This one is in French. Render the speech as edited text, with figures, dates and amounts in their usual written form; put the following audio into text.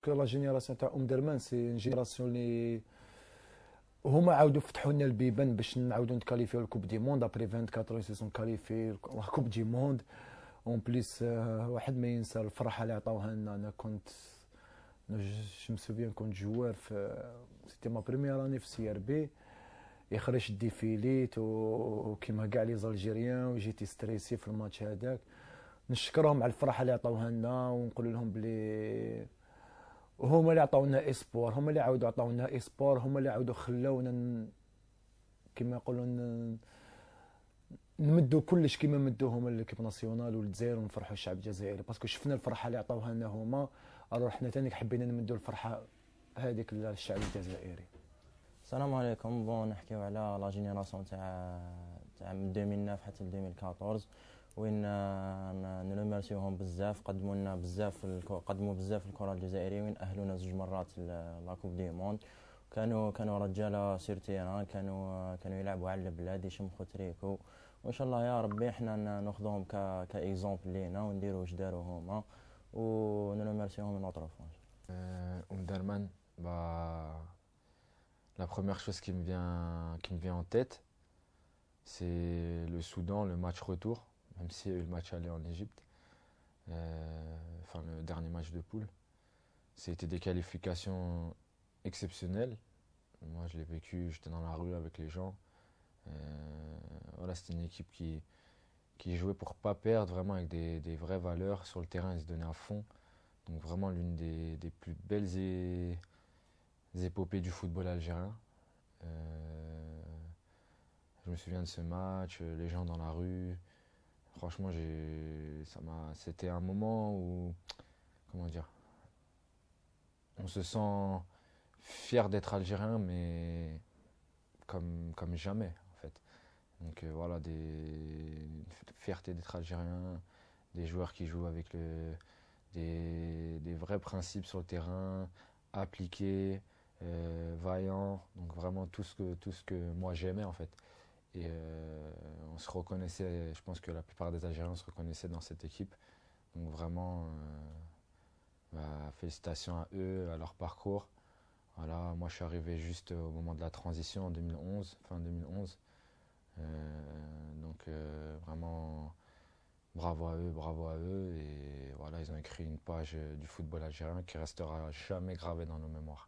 que لا جينيراسيون تاع درمان سي جينيراسيون اللي هما عاودوا فتحوا لنا البيبان باش نعاودوا نتكاليفيو الكوب دي موند ابري 24 سيزون كاليفي لا كوب دي موند اون بليس. واحد ما ينسى الفرحه اللي عطاوها لنا. انا كنت جو مسوفيان كنت جوار في سيتي ما بريمير اني في سي ار بي، يخرج ديفيليت وكيما كاع لي زالجيريان وجيتي ستريسي في الماتش هذاك. نشكرهم على الفرحه اللي عطاوها لنا ونقول لهم بلي هما اللي عطاونا اسبور، هما اللي عاودوا عطاونا اسبور، هما اللي عاودوا خلاونا كيما يقولوا نمدوا كلش كيما مدوا هما ليكيب ناسيونال والجزائر ونفرحوا الشعب الجزائري باسكو شفنا الفرحه اللي عطاوها لنا هما. الوغ حنا ثاني حبينا نمدوا الفرحه هذيك للشعب الجزائري. السلام عليكم. بون نحكيو على لا جينيراسيون تاع من 2009 حتى ل 2014 وين نرمرسيوهم بزاف. قدموا بزاف الكره الجزائريه وين اهلونا زوج مرات لا كوب دي موند. كانوا رجاله سير تيران، كانوا يلعبوا على البلاد يشمخوا تريكو، وان شاء الله يا ربي احنا ناخذهم كاكزومبل لينا ونديروا واش داروا هما ونرمرسيوهم من اطراف. Omdurman, bah, la première chose qui me vient en tête, c'est le Soudan, le match retour, même s'il y a eu le match aller en Égypte, enfin le dernier match de poule. C'était des qualifications exceptionnelles. Moi, je l'ai vécu, j'étais dans la rue avec les gens. Voilà, c'était une équipe qui jouait pour pas perdre, vraiment avec des vraies valeurs. Sur le terrain, ils se donnaient à fond. Donc vraiment l'une des plus belles épopées du football algérien. Je me souviens de ce match, les gens dans la rue. Franchement, c'était un moment où, comment dire, on se sent fier d'être algérien, mais comme jamais en fait. Donc voilà, une fierté d'être algérien, des joueurs qui jouent avec des vrais principes sur le terrain, appliqués, vaillants, donc vraiment tout ce que moi j'aimais en fait. Et on se reconnaissait, je pense que la plupart des Algériens se reconnaissaient dans cette équipe. Donc vraiment, félicitations à eux, à leur parcours. Voilà, moi je suis arrivé juste au moment de la transition en 2011, fin 2011. Donc vraiment bravo à eux. Et voilà, ils ont écrit une page du football algérien qui restera jamais gravée dans nos mémoires.